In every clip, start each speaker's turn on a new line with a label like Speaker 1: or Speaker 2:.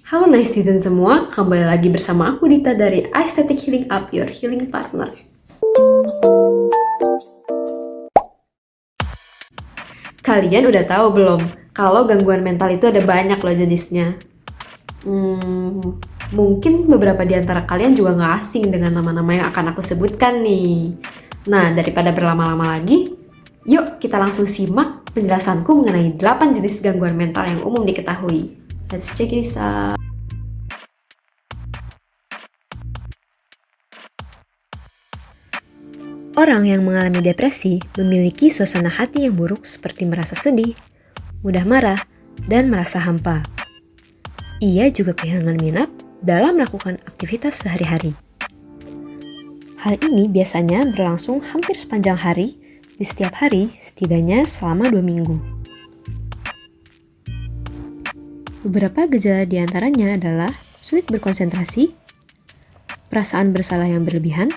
Speaker 1: Halo netizen semua, kembali lagi bersama aku Dita dari Aesthetic Healing Up, your healing partner. Kalian udah tahu belum kalau gangguan mental itu ada banyak loh jenisnya? Mungkin beberapa di antara kalian juga nggak asing dengan nama-nama yang akan aku sebutkan nih. Nah, daripada berlama-lama lagi, yuk kita langsung simak penjelasanku mengenai 8 jenis gangguan mental yang umum diketahui. Let's check this out.
Speaker 2: Orang yang mengalami depresi memiliki suasana hati yang buruk seperti merasa sedih, mudah marah, dan merasa hampa. Ia juga kehilangan minat dalam melakukan aktivitas sehari-hari. Hal ini biasanya berlangsung hampir sepanjang hari, di setiap hari setidaknya selama 2 minggu. Beberapa gejala di antaranya adalah sulit berkonsentrasi, perasaan bersalah yang berlebihan,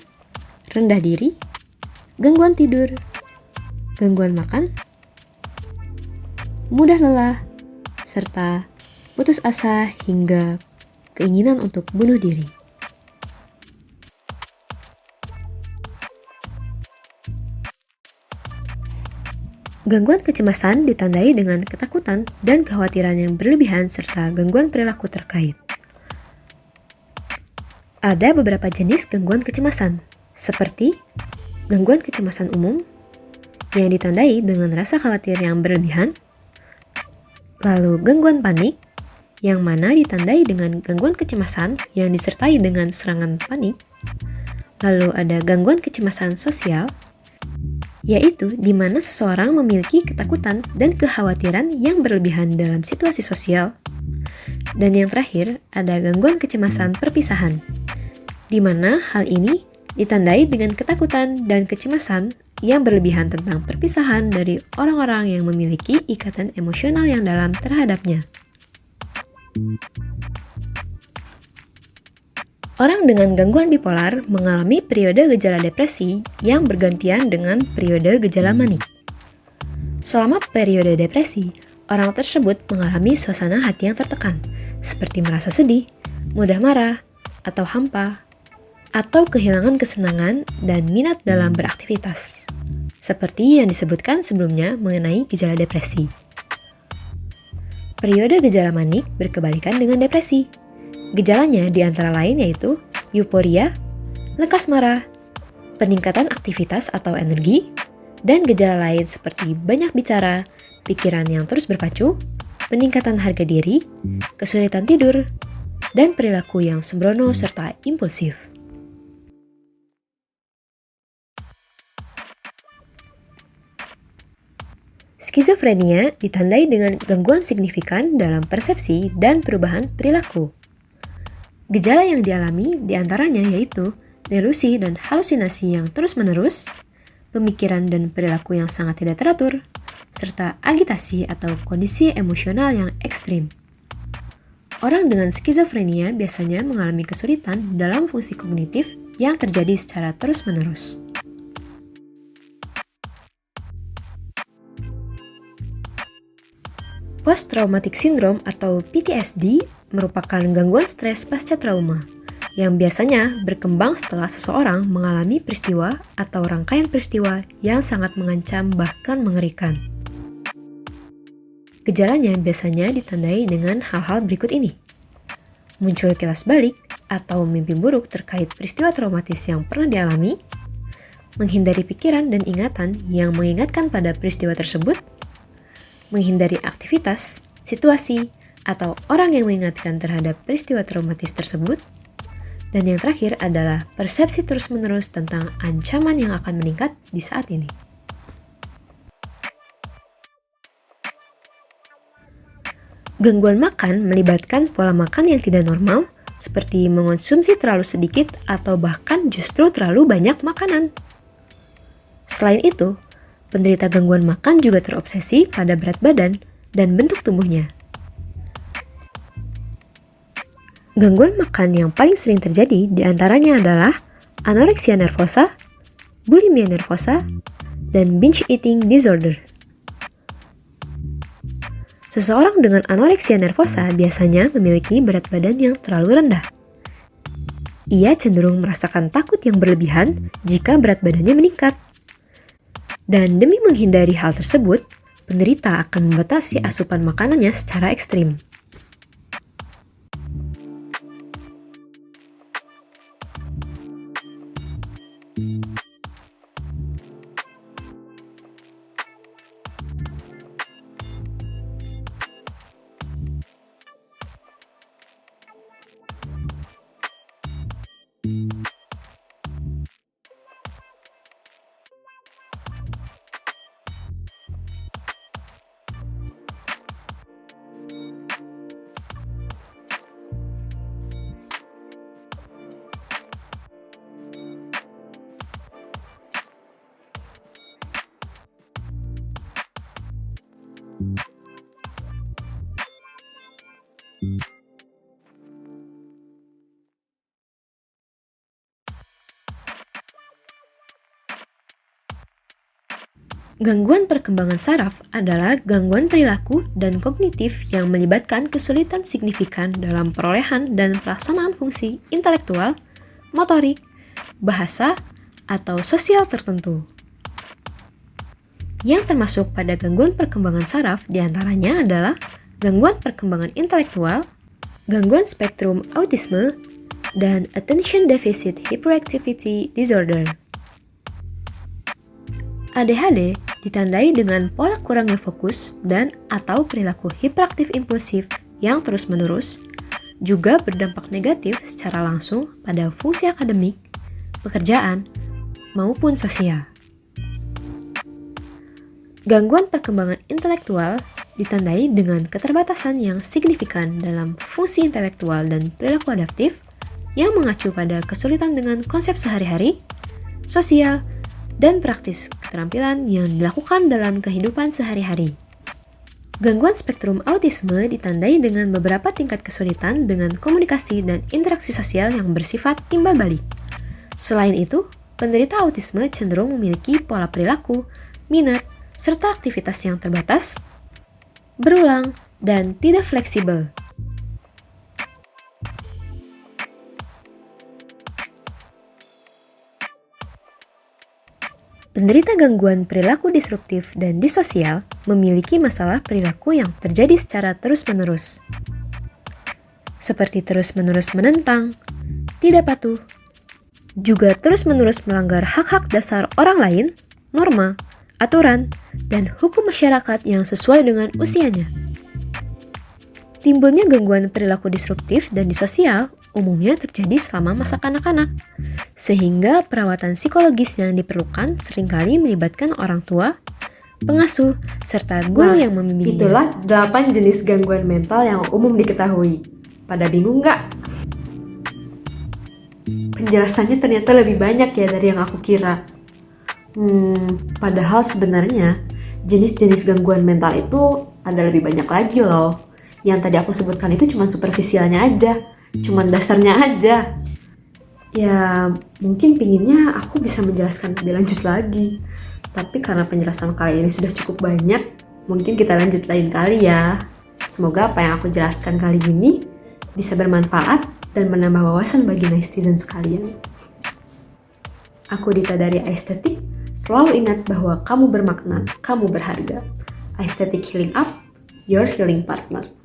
Speaker 2: rendah diri, gangguan tidur, gangguan makan, mudah lelah, serta putus asa hingga keinginan untuk bunuh diri. Gangguan kecemasan ditandai dengan ketakutan dan kekhawatiran yang berlebihan serta gangguan perilaku terkait. Ada beberapa jenis gangguan kecemasan, seperti gangguan kecemasan umum yang ditandai dengan rasa khawatir yang berlebihan, lalu gangguan panik yang mana ditandai dengan gangguan kecemasan yang disertai dengan serangan panik, lalu ada gangguan kecemasan sosial, yaitu di mana seseorang memiliki ketakutan dan kekhawatiran yang berlebihan dalam situasi sosial, dan yang terakhir ada gangguan kecemasan perpisahan, di mana hal ini ditandai dengan ketakutan dan kecemasan yang berlebihan tentang perpisahan dari orang-orang yang memiliki ikatan emosional yang dalam terhadapnya. Orang dengan gangguan bipolar mengalami periode gejala depresi yang bergantian dengan periode gejala manik. Selama periode depresi, orang tersebut mengalami suasana hati yang tertekan, seperti merasa sedih, mudah marah, atau hampa, atau kehilangan kesenangan dan minat dalam beraktivitas, seperti yang disebutkan sebelumnya mengenai gejala depresi. Periode gejala manik berkebalikan dengan depresi. Gejalanya di antara lain yaitu euforia, lekas marah, peningkatan aktivitas atau energi, dan gejala lain seperti banyak bicara, pikiran yang terus berpacu, peningkatan harga diri, kesulitan tidur, dan perilaku yang sembrono serta impulsif. Skizofrenia ditandai dengan gangguan signifikan dalam persepsi dan perubahan perilaku. Gejala yang dialami diantaranya yaitu delusi dan halusinasi yang terus-menerus, pemikiran dan perilaku yang sangat tidak teratur, serta agitasi atau kondisi emosional yang ekstrim. Orang dengan skizofrenia biasanya mengalami kesulitan dalam fungsi kognitif yang terjadi secara terus-menerus. Post-traumatic syndrome atau PTSD merupakan gangguan stres pasca trauma yang biasanya berkembang setelah seseorang mengalami peristiwa atau rangkaian peristiwa yang sangat mengancam bahkan mengerikan. Gejalanya biasanya ditandai dengan hal-hal berikut ini. Muncul kilas balik atau mimpi buruk terkait peristiwa traumatis yang pernah dialami, menghindari pikiran dan ingatan yang mengingatkan pada peristiwa tersebut, menghindari aktivitas, situasi, atau orang yang mengingatkan terhadap peristiwa traumatis tersebut, dan yang terakhir adalah persepsi terus-menerus tentang ancaman yang akan meningkat di saat ini. Gangguan makan melibatkan pola makan yang tidak normal, seperti mengonsumsi terlalu sedikit atau bahkan justru terlalu banyak makanan. Selain itu, penderita gangguan makan juga terobsesi pada berat badan dan bentuk tubuhnya. Gangguan makan yang paling sering terjadi diantaranya adalah anoreksia nervosa, bulimia nervosa, dan binge eating disorder. Seseorang dengan anoreksia nervosa biasanya memiliki berat badan yang terlalu rendah. Ia cenderung merasakan takut yang berlebihan jika berat badannya meningkat. Dan demi menghindari hal tersebut, penderita akan membatasi asupan makanannya secara ekstrim. Gangguan perkembangan saraf adalah gangguan perilaku dan kognitif yang melibatkan kesulitan signifikan dalam perolehan dan pelaksanaan fungsi intelektual, motorik, bahasa, atau sosial tertentu. Yang termasuk pada gangguan perkembangan saraf diantaranya adalah gangguan perkembangan intelektual, gangguan spektrum autisme, dan attention deficit hyperactivity disorder. ADHD ditandai dengan pola kurangnya fokus dan atau perilaku hiperaktif impulsif yang terus-menerus, juga berdampak negatif secara langsung pada fungsi akademik, pekerjaan, maupun sosial. Gangguan perkembangan intelektual ditandai dengan keterbatasan yang signifikan dalam fungsi intelektual dan perilaku adaptif yang mengacu pada kesulitan dengan konsep sehari-hari, sosial, dan praktis keterampilan yang dilakukan dalam kehidupan sehari-hari. Gangguan spektrum autisme ditandai dengan beberapa tingkat kesulitan dengan komunikasi dan interaksi sosial yang bersifat timbal balik. Selain itu, penderita autisme cenderung memiliki pola perilaku, minat, serta aktivitas yang terbatas, berulang, dan tidak fleksibel. Penderita gangguan perilaku disruptif dan disosial memiliki masalah perilaku yang terjadi secara terus-menerus, seperti terus-menerus menentang, tidak patuh, juga terus-menerus melanggar hak-hak dasar orang lain, norma, aturan, dan hukum masyarakat yang sesuai dengan usianya. Timbulnya gangguan perilaku disruptif dan disosial umumnya terjadi selama masa kanak-kanak, sehingga perawatan psikologis yang diperlukan seringkali melibatkan orang tua, pengasuh, serta guru yang membimbingnya.
Speaker 1: Itulah 8 jenis gangguan mental yang umum diketahui. Pada bingung nggak? Penjelasannya ternyata lebih banyak ya dari yang aku kira. Padahal sebenarnya jenis-jenis gangguan mental itu ada lebih banyak lagi loh. Yang tadi aku sebutkan itu cuma superficialnya aja, cuma dasarnya aja. Ya mungkin pinginnya aku bisa menjelaskan lebih lanjut lagi, tapi karena penjelasan kali ini sudah cukup banyak, mungkin kita lanjut lain kali ya. Semoga apa yang aku jelaskan kali ini bisa bermanfaat dan menambah wawasan bagi netizen sekalian. Aku Dita dari Aesthetic, selalu ingat bahwa kamu bermakna, kamu berharga. Aesthetic Healing Up, your healing partner.